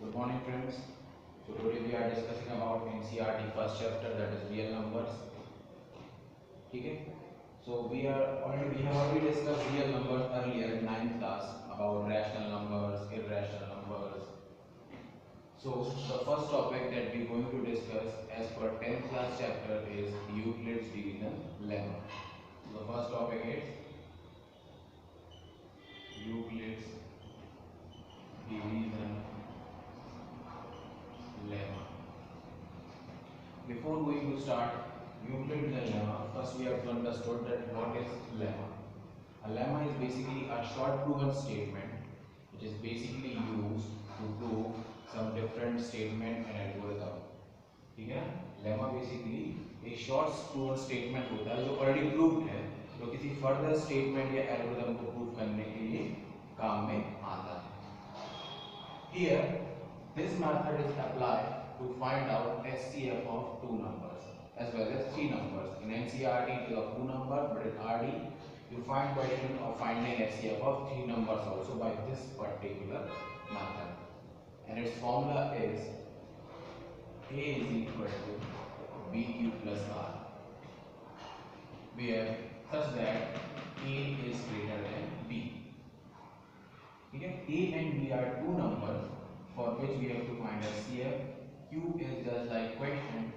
Good morning, friends. So today we are discussing about NCERT first chapter, that is real numbers. Okay. So we have already discussed real numbers earlier in 9th class about rational numbers, irrational numbers. So the first topic that we are going to discuss as per 10th class chapter is Euclid's division lemma. So the first topic is Euclid's division lemma. Before going to start Euclid's lemma, first we have to understand that what is lemma. A lemma is basically a short proven statement which is basically used to prove some different statement and algorithm. ठीक है ना? Lemma basically एक short proven statement होता है जो already proved है, जो किसी फर्दर स्टेटमेंट या एल्गोरिथम को प्रूव करने के लिए काम में आता है. Here this method is applied to find out SCF of two numbers as well as three numbers. In NCERT it is of two numbers, but in RD you find question of finding SCF of three numbers also by this particular method, and its formula is A is equal to BQ plus R, where such that A is greater than B. ठीक है, A and B are two numbers for which we have to find SCF. Q is just like question,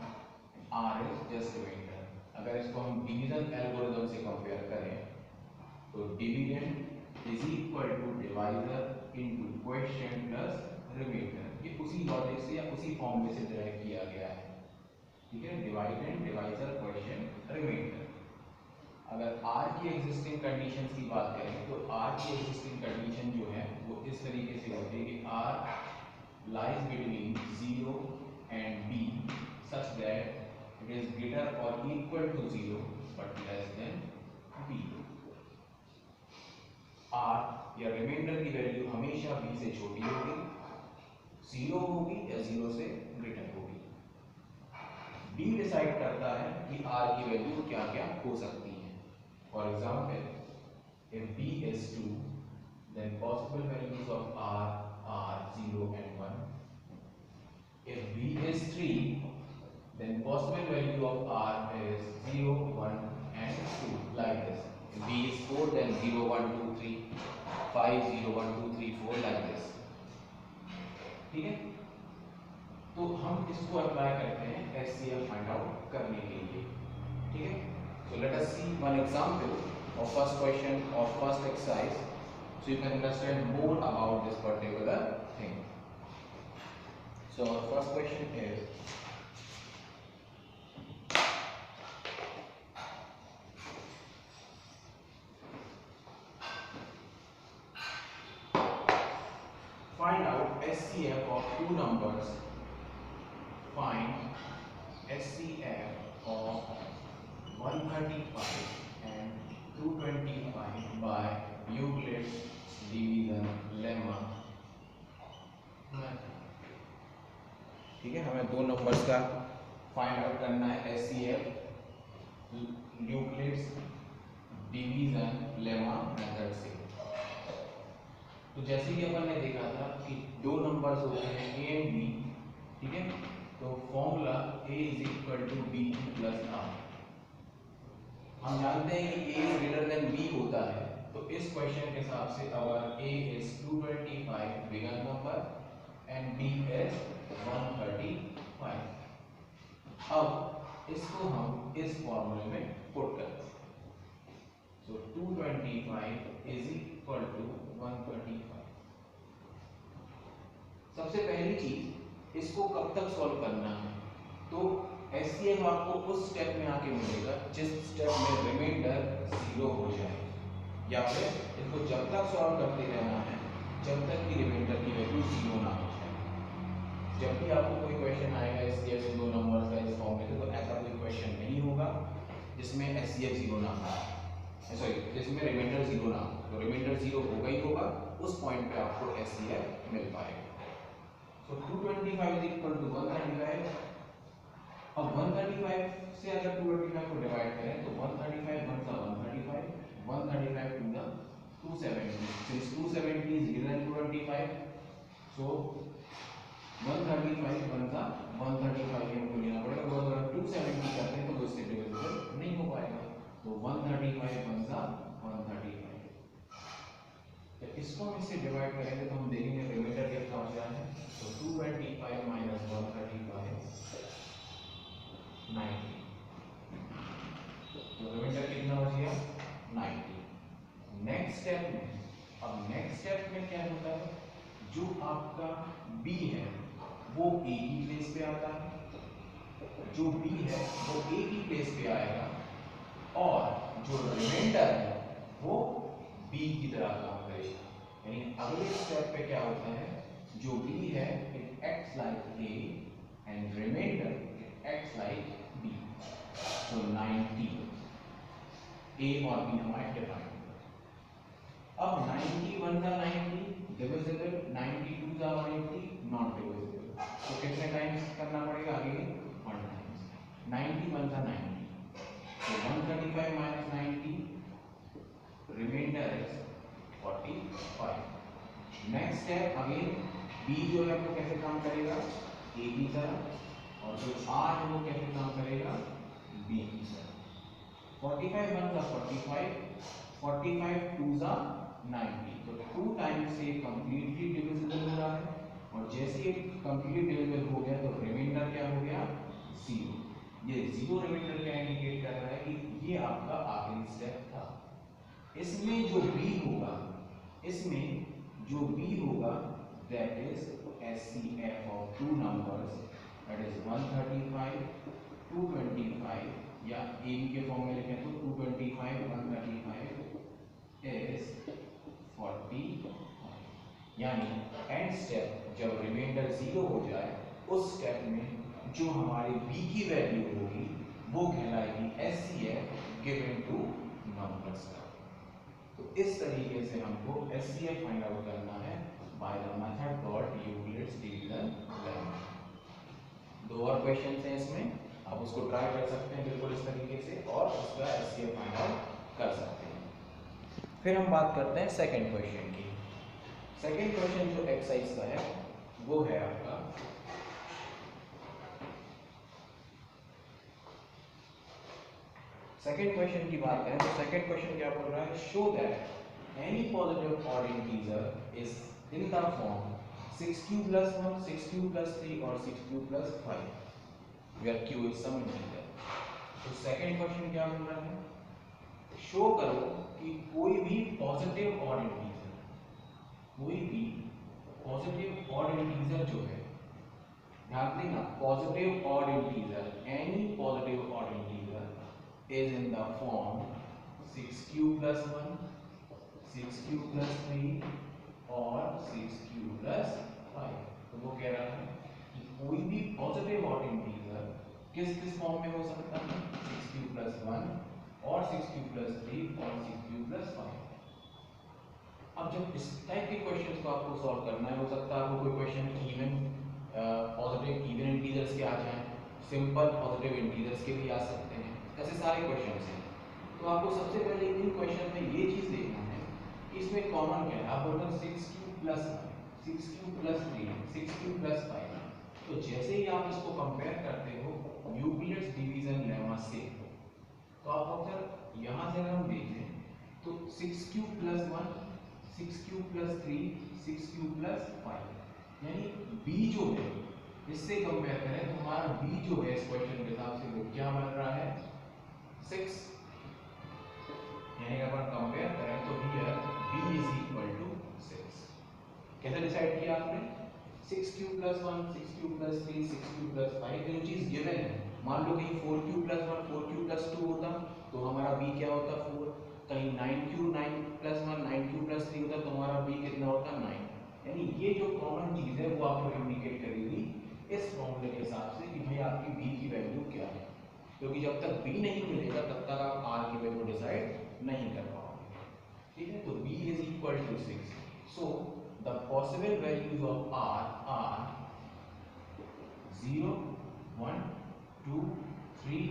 R is just remainder. अगर इसको हम division algorithm से compare करें तो dividend is equal to divisor into question plus reminder. ये उसी logic से या उसी फॉर्मूले से डिराइव किया गया है. ठीक है, डिवाइडेंड डिवाइजर क्वेश्चन रिमाइंडर. अगर R की एग्जिस्टिंग कंडीशंस की बात करें तो R की एग्जिस्टिंग कंडीशन जो है वो इस तरीके से होती है कि R lies between 0 and B such that it is greater or equal to 0 but less than B. R या रिमाइंडर की वैल्यू हमेशा B से छोटी होगी, 0 होगी या 0 से ग्रेटर होगी. B डिसाइड करता है कि R की वैल्यू क्या क्या हो सकती है. For example, if B is 2 then possible values of R are 0 and 1. If B is 3 then possible value of R is 0, 1 and 2, like this. If B is 4 then 0, 1, 2, 3, 5, 0, 1, 2, 3, 4, like this. ठीक है, तो हम इसको अप्लाई करते हैं SCF find out करने के लिए. ठीक है, so let us see one example of first question of first exercise so you can understand more about this particular thing. So our first question is find out SCF of two numbers. Find SCF of 135 and 225 by Euclid's division lemma. ठीक है, हमें दो numbers का find out करना है SCF Euclid's division lemma method से. तो जैसे कि अपन ने देखा था कि दो नंबर्स होते हैं A एंड B. ठीक है, तो formula A is equal to BQ plus R. हम जानते हैं कि A is greater than B होता है, तो इस क्वेश्चन के हिसाब से अगर A is 225 bigger number and B is 135. अब इसको हम इस फॉर्मूले में पुट करते हैं. सो 225 इज इक्वल टू 135. सबसे पहली चीज इसको कब तक सॉल्व करना है, तो SCF आपको उस स्टेप में आके मिलेगा जिस स्टेप में रिमाइंडर 0 हो जाए, या फिर इसको जब तक सॉल्व करते रहना है जब तक कि रिमाइंडर की वैल्यू 0 ना हो जाए. जब भी आपको कोई क्वेश्चन आएगा SCF दो नंबर्स का इस फॉर्म में, तो ऐसा कोई क्वेश्चन नहीं होगा जिसमें SCF 0 ना हो, सॉरी जिसमें रिमाइंडर 0 ना हो. तो रिमाइंडर 0 होगा ही होगा, उस पॉइंट पे आपको SCF मिल पाएगा. So 225 is equal to 135. अब 135 से अगर 225 को डिवाइड करें तो 135 1 सा 135, 135 to the 270. Since 270 is greater than 225, so 135 one का 135 हमको लेना पड़ेगा, वो अगर 270 करते हैं तो वो इससे डिविजिबल नहीं हो पाएगा, तो 135 वन का 135। तो इसको हम इससे डिवाइड करेंगे तो हम देखेंगे रिमाइंडर कितना बच रहा है, तो 225 माइनस 135 90, तो रिमाइंडर कितना बच गया 90। नेक्स्ट स्टेप में, अब नेक्स्ट स्टेप में क्या होता है, जो आपका b है वो a की प्लेस पे आता है, जो b है वो a की प्लेस पे आएगा, और जो रिमाइंडर है वो b की तरह काम करेगा। यानी अगले स्टेप पे क्या होता है, जो b है it acts like a and reminder it acts like b, तो 90 a और b हमारे डिफाइन। अब 91 का 90 डिविजिबल, 92 का 180 नॉट डिविजिबल, तो कितने टाइम्स करना पड़ेगा आगे 1 टाइम्स, 91 का 90, तो 135 minus 90 reminder is 45। Next step again b जो है वो कैसे काम करेगा a की तरह, और जो r है वो कैसे काम करेगा b की तरह। 45 1 का 45, 45 2 का 90, तो 2 टाइम्स से कंप्लीटली डिविजिबल हो रहा है, और जैसे ही कंप्लीट डिविजिबल हो गया तो रिमाइंडर क्या हो गया 0। ये 0 रिमाइंडर क्या इंडिकेट कर रहा है कि ये आपका आखिरी स्टेप था। इसमें जो b होगा, इसमें जो b होगा that is SCF of two numbers, that is 135 225, या a b के फॉर्म में लिखें तो 225 135 इज 45। यानी एंड स्टेप जब रिमाइंडर 0 हो जाए उस स्टेप में जो हमारी b की वैल्यू होगी वो कहलाएगी SCF गिवन टू नंबर्स का। तो इस तरीके से हमको SCF फाइंड आउट करना है by the method called Euclid's division lemma. दो और क्वेश्चंस हैं इसमें, आप उसको ट्राई कर सकते हैं बिल्कुल इस तरीके से और उसका SCF फाइंड आउट कर सकते हैं। फिर हम बात करते हैं सेकंड क्वेश्चन की। सेकंड क्वेश्चन जो एक्सरसाइज का है वो है आपका सेकंड क्वेश्चन की बात करें तो सेकंड क्वेश्चन क्या बोल रहा है, show that any positive odd integer is in the form 6q plus 1 6q plus 3 और 6q plus 5 where q is some integer। तो सेकंड क्वेश्चन क्या बोल रहा है, शो करो कि कोई भी पॉजिटिव ऑड इंटीजर, कोई भी पॉजिटिव ऑड इंटीजर जो है, ध्यान देना positive odd integer, any positive odd integer is in the form 6q plus 1 6q plus 3 और 6q plus 5। तो वो कह रहा है कि कोई भी पॉजिटिव ऑड इंटीजर किस किस फॉर्म में हो सकता है, 6q plus 1 और 6q plus 3 और 6q plus 5। अब जब इस टाइप के क्वेश्चंस को आपको सॉल्व करना है, हो सकता है आपको कोई question even positive even integers के आ जाएं, सिंपल पॉजिटिव इंटीजर्स के भी आ सकते हैं, ऐसे सारे क्वेश्चंस हैं। तो आपको सबसे पहले इन क्वेश्चन में ये चीज देखना है कि इसमें कॉमन क्या है। आप बोलते हैं 6q plus 1 6q plus 3 6q plus 5, तो जैसे ही आप इसको कंपेयर करते हो यूक्लिड्स डिवीजन लेमा से, तो आप अगर यहाँ से अगर हम देखें तो 6q plus 1 6q plus 3 6q plus 5, यानी b जो है इससे कंपेयर करें तो हमारा b जो है इस क्वेश्चन के हिसाब से वो क्या बन रहा है 6, यानी अगर अपन कंपेयर करें तो here b is equal to 6। कैसे डिसाइड किया आपने, 6q plus 1 6q plus 3 6q plus 5 जो चीज गिवन है, मान लो कहीं 4q plus 1 4q plus 2 होता तो हमारा b क्या होता 4, कहीं 9q 9 plus 1 9q plus 3 होता तो हमारा b कितना होता 9। यानी ये जो कॉमन चीज है वो आपको इंडिकेट करेगी इस फॉर्मूले के हिसाब से कि भाई आपकी b की वैल्यू क्या है, क्योंकि जब तक b नहीं मिलेगा तब तक आप r की वैल्यू डिसाइड नहीं कर पाओगे। ठीक है, तो b is equal to 6, so the possible values of r are 0 1 2 3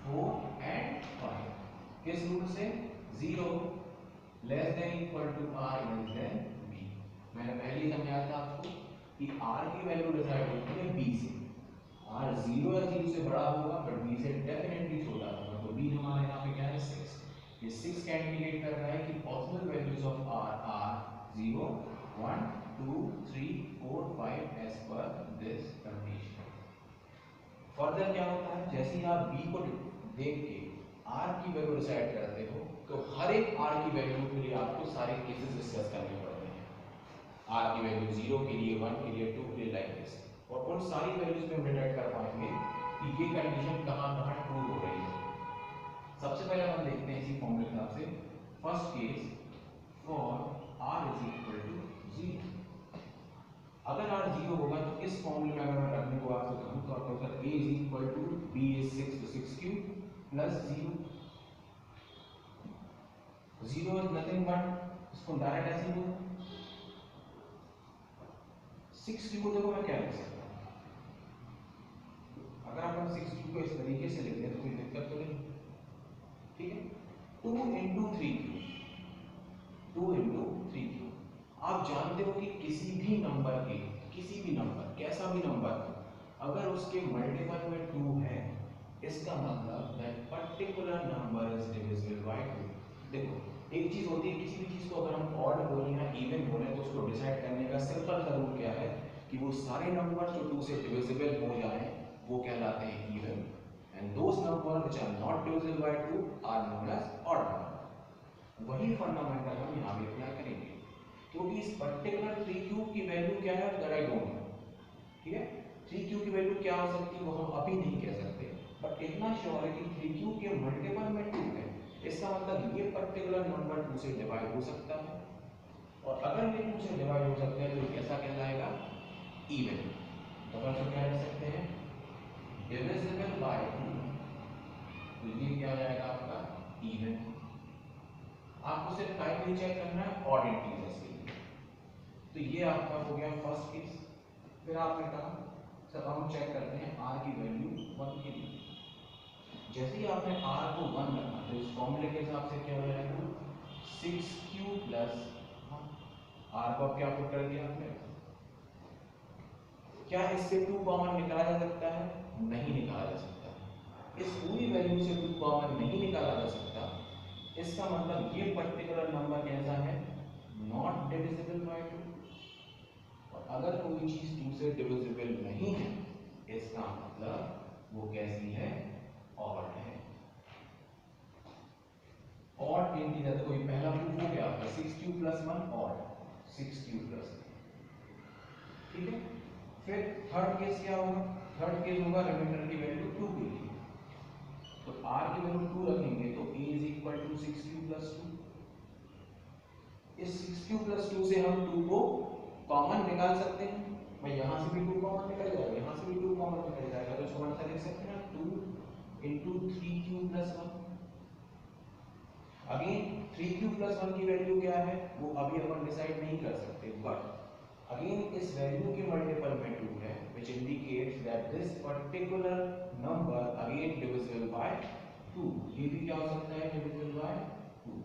4 and 5। किस रूल से, 0 less than equal to r less than b। मैंने पहले ही समझाया था आपको कि r की वैल्यू डिसाइड होती है b से। r 0 या 0 से बड़ा होगा बट b से डेफिनेटली छोटा होगा, तो b हमारे यहाँ पे क्या है 6। ये 6 का इंडिकेट कर रहा है कि possible values of r are 0 1 2 3 4 5 as per this condition. Further क्या होता है, जैसे ही आप b को देख के r की वैल्यू डिसाइड करते हो तो हर एक r की वैल्यू के लिए आपको सारे केसेस डिस्कस करने पड़ते हैं। r की वैल्यू 0 के लिए, 1 के लिए, 2 के लिए, लाइक दिस। और उन सारी वैल्यूज पे हम डिसाइड कर पाएंगे कि ये कंडीशन कहाँ कहाँ ट्रू हो रही है। सबसे पहले हम देखते हैं इसी फॉर्मूले के हिसाब से। First case for r is equal to 0। अगर r 0 होगा तो इस फॉर्मूले में अगर मैं रखने को आपसे कहूं तो आपका answer a is equal to b is 6 तो 6 cube plus 0। 0 is nothing but, इसको डायरेक्ट ऐसे ही बोलो 6 क्यूब को देखो मैं क्या लिख सकता हूं। अगर आप 6 क्यूब को इस तरीके से लिख दें तो कोई दिक्कत तो नहीं, ठीक है। 2 इंटू 3 क्यूब, 2 इंटू 3 क्यूब। आप जानते हो कि किसी भी नंबर के, किसी भी नंबर, कैसा भी नंबर, अगर उसके मल्टीपल में 2 है, इसका मतलब that particular number is divisible by 2। देखो एक चीज होती है, किसी भी चीज को अगर हम ऑड बोले या इवन बोले तो उसको डिसाइड करने का सिंपल सा रूल क्या है कि वो सारे नंबर जो 2 से डिविजिबल हो जाएं वो कहलाते हैं even, and those number which are not divisible by 2 are known as odd number. वही फंडामेंटल हम यहां भी अप्लाई करेंगे, क्योंकि इस पर्टिकुलर 3 क्यूब की वैल्यू क्या है दैट आई डोंट नो, ठीक है। 3 क्यूब की वैल्यू क्या हो सकती है वो हम अभी नहीं कह सकते, बट इतना श्योर है कि 3 क्यूब के मल्टीपल में 2 है, इसका मतलब ये पर्टिकुलर नंबर 2 से डिवाइड हो सकता है, और अगर ये 2 से डिवाइड हो सकता है तो ये कैसा कहलाएगा, इवन। तो अपन क्या लिख सकते हैं, डिविजिबल बाय 2, तो ये क्या हो जाएगा आपका इवन। आपको सिर्फ टाइप ही चेक करना है ऑड इंटीजर्स के लिए। तो ये आपका हो गया फर्स्ट केस। फिर आपने कहा सर हम चेक करते हैं r की वैल्यू 1 के लिए। जैसे ही आपने r को 1 रखा तो इस फॉर्मूले के हिसाब से क्या हो जाएगा 6q प्लस r को क्या पुट कर दिया आपने। क्या इससे 2 कॉमन निकाला जा सकता है, नहीं निकाला जा सकता। इस पूरी वैल्यू से 2 कॉमन नहीं निकाला जा सकता, इसका मतलब ये पर्टिकुलर नंबर कैसा है, नॉट डिविजिबल बाय 2। और अगर कोई चीज 2 से डिविजिबल नहीं है, इसका मतलब वो कैसी है, ऑड है। ऑड इंटीजर कोई पहला प्रूफ हो गया आपका 6q plus 1 odd, 6q plus 1, ठीक है। फिर थर्ड केस क्या होगा, थर्ड केस होगा रिमाइंडर की वैल्यू 2 के लिए। तो r की वैल्यू 2 रखेंगे तो a is equal to 6q plus 2। इस 6q प्लस 2 से हम 2 को कॉमन निकाल सकते हैं, भाई यहां से भी 2 कॉमन निकल जाएगा, यहां से भी 2 कॉमन निकल जाएगा, तो इसको आंसर लिख सकते हैं 2 into 3q plus 1। Again 3q plus 1 की वैल्यू क्या है वो अभी अपन डिसाइड नहीं कर सकते, बट अगेन इस वैल्यू के मल्टीपल में 2 है, which indicates that this particular number again divisible by 2। ये भी क्या हो सकता है, divisible by 2।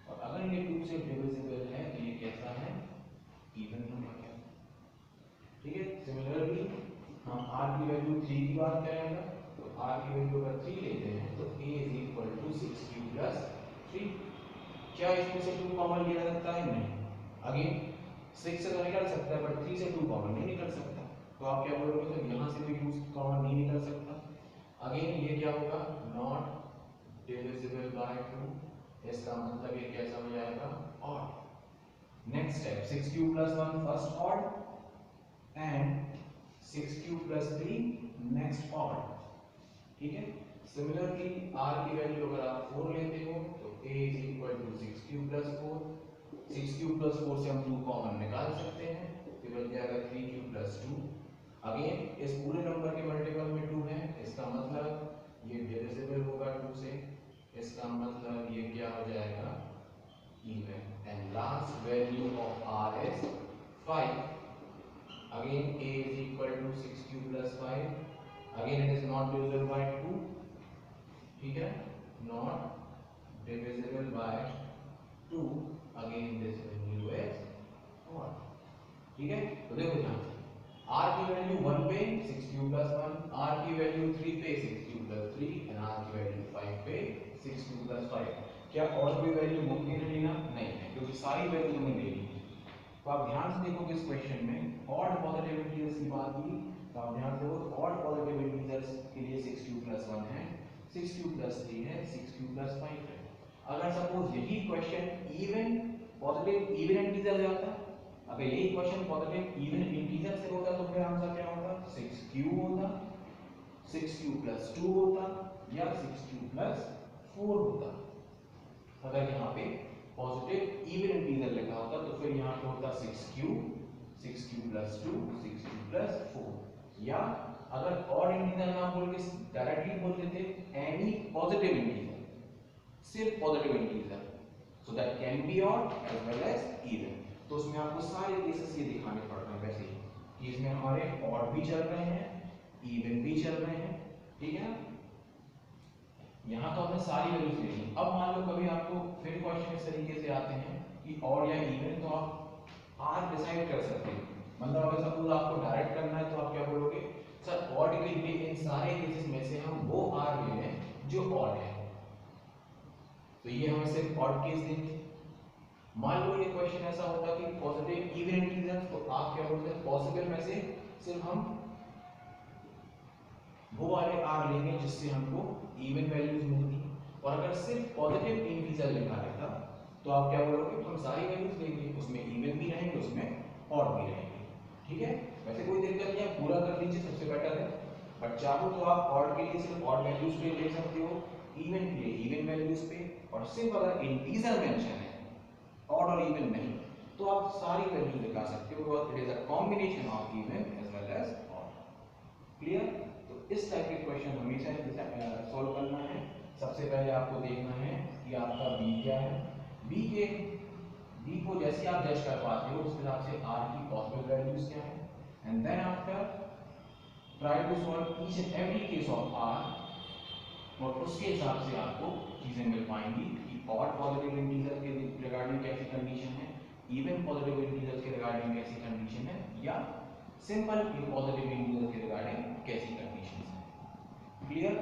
और अगर ये 2 से divisible है तो ये कैसा है, even नंबर है, ठीक है। सिमिलरली हम r की वैल्यू 3 की बात करेंगे, तो r की वैल्यू अगर 3 लेते हैं तो a is equal to 6q plus 3। क्या इसमें से 2 कॉमन लिया जा सकता है, नहीं। अगेन 6 से तो निकल सकता है बट 3 से 2 कॉमन नहीं निकल सकता, तो आप क्या बोलोगे, तो यहाँ से भी 2 कॉमन नहीं निकल सकता। अगेन ये क्या होगा, नॉट डिविजिबल बाय 2, इसका मतलब ये कैसा हो जाएगा, odd. Next step 6q plus 1 first odd and 6q plus 3 next odd, ठीक है। सिमिलरली r की वैल्यू अगर आप 4 लेते हो तो a is equal to 6q plus 4, 6q plus 4 से हम 2 कॉमन निकाल सकते हैं, तो बन जाएगा 3q प्लस 2। अगेन इस पूरे नंबर के मल्टीपल में 2 है, इसका मतलब ये डिविजिबल होगा 2 से, इसका मतलब ये क्या हो जाएगा, even. And last value of r is 5। Again a is equal to 6q plus 5, again it is not divisible by 2, ठीक है, not divisible by 2, again this value is 1, ठीक है। तो देखो ध्यान से r की वैल्यू 1 पे 6 क्यूब प्लस 1, r की वैल्यू 3 पे 6 क्यूब प्लस 3 एंड r की वैल्यू 5 पे 6 क्यूब प्लस 5। क्या और कोई वैल्यू मुमकिन है लेना? नहीं है, क्योंकि सारी वैल्यू हमें लेनी है। तो आप ध्यान से देखोगे इस क्वेश्चन में ऑड पॉजिटिव इंटीजर्स की बात की, तो आप ध्यान से देखो ऑड पॉजिटिव इंटीजर्स के लिए 6 क्यूब प्लस 1 है, 6 क्यूब प्लस 3 है, 6 क्यूब प्लस 5 है। अगर सपोज यही question even positive even integer जाता, अगर यही क्वेश्चन पॉजिटिव इवन इंटीजर से होता तो फिर आंसर क्या होता? 6 क्यूब होता, 6 क्यूब प्लस 2 होता या 6 क्यूब प्लस 4 होता। अगर यहाँ पे पॉजिटिव इवन इंटीजर लिखा होता तो फिर यहाँ पे होता 6 क्यूब प्लस 2, 6 क्यूब प्लस 4। या अगर ऑड इंटीजर ना बोल के डायरेक्टली बोल देते एनी पॉजिटिव इंटीजर, सिर्फ positive integer, so that can be odd as well as even. तो उसमें आपको सारे केसेस ये दिखाने पड़ रहे हैं वैसे ही कि इसमें हमारे ऑड भी चल रहे हैं, इवन भी चल रहे हैं, ठीक है ना। यहाँ तो आपने सारी वैल्यूज ले ली। अब मान लो कभी आपको फिर क्वेश्चन इस तरीके से आते हैं कि ऑड या इवन, तो आप आर डिसाइड कर सकते हैं। मतलब अगर सपोज आपको डायरेक्ट करना है तो आप क्या बोलोगे, सर ऑड के लिए इन सारे केसेस में से हम वो आर ले लें जो ऑड है, तो ये हमें सिर्फ ऑड केस देंगे। मान लो ये क्वेश्चन ऐसा होता कि पॉजिटिव इवन इंटीजर, तो आप क्या बोलते हैं पॉसिबल में से सिर्फ हम वो वाले आर लेंगे जिससे हमको इवन वैल्यूज मिलती। और अगर सिर्फ पॉजिटिव इंटीजर लिखा रहता तो आप क्या बोलोगे, तो हम सारी वैल्यूज लेंगे, उसमें इवन भी रहेंगे, उसमें ऑड भी रहेंगे, ठीक है। वैसे कोई दिक्कत नहीं है, पूरा कर लीजिए, सबसे बेटर है। बट चाहो तो आप ऑड के लिए सिर्फ ऑड वैल्यूज पे ले सकते हो, इवन के लिए इवन वैल्यूज पे, और सिर्फ अगर इंटीजर मेंशन है ऑड और इवन नहीं, तो आप सारी वैल्यूज दिखा सकते हो। It is a combination of even as well as odd. Clear? तो इस टाइप के क्वेश्चन हमेशा सॉल्व करना है। सबसे पहले आपको देखना है कि आपका बी क्या है। बी को जैसे आप जज कर पाते हो उस हिसाब से आर की पॉसिबल वैल्यूज क्या है, and then after try to solve each and every case of R, और उसके हिसाब से आपको चीजें मिल पाएंगी कि ऑड पॉजिटिव इंटीजर के रिगार्डिंग कैसी कंडीशन है, इवन पॉजिटिव इंटीजर के रिगार्डिंग कैसी कंडीशन है, या सिंपल पॉजिटिव इंटीजर के रिगार्डिंग कैसी कंडीशन है। क्लियर?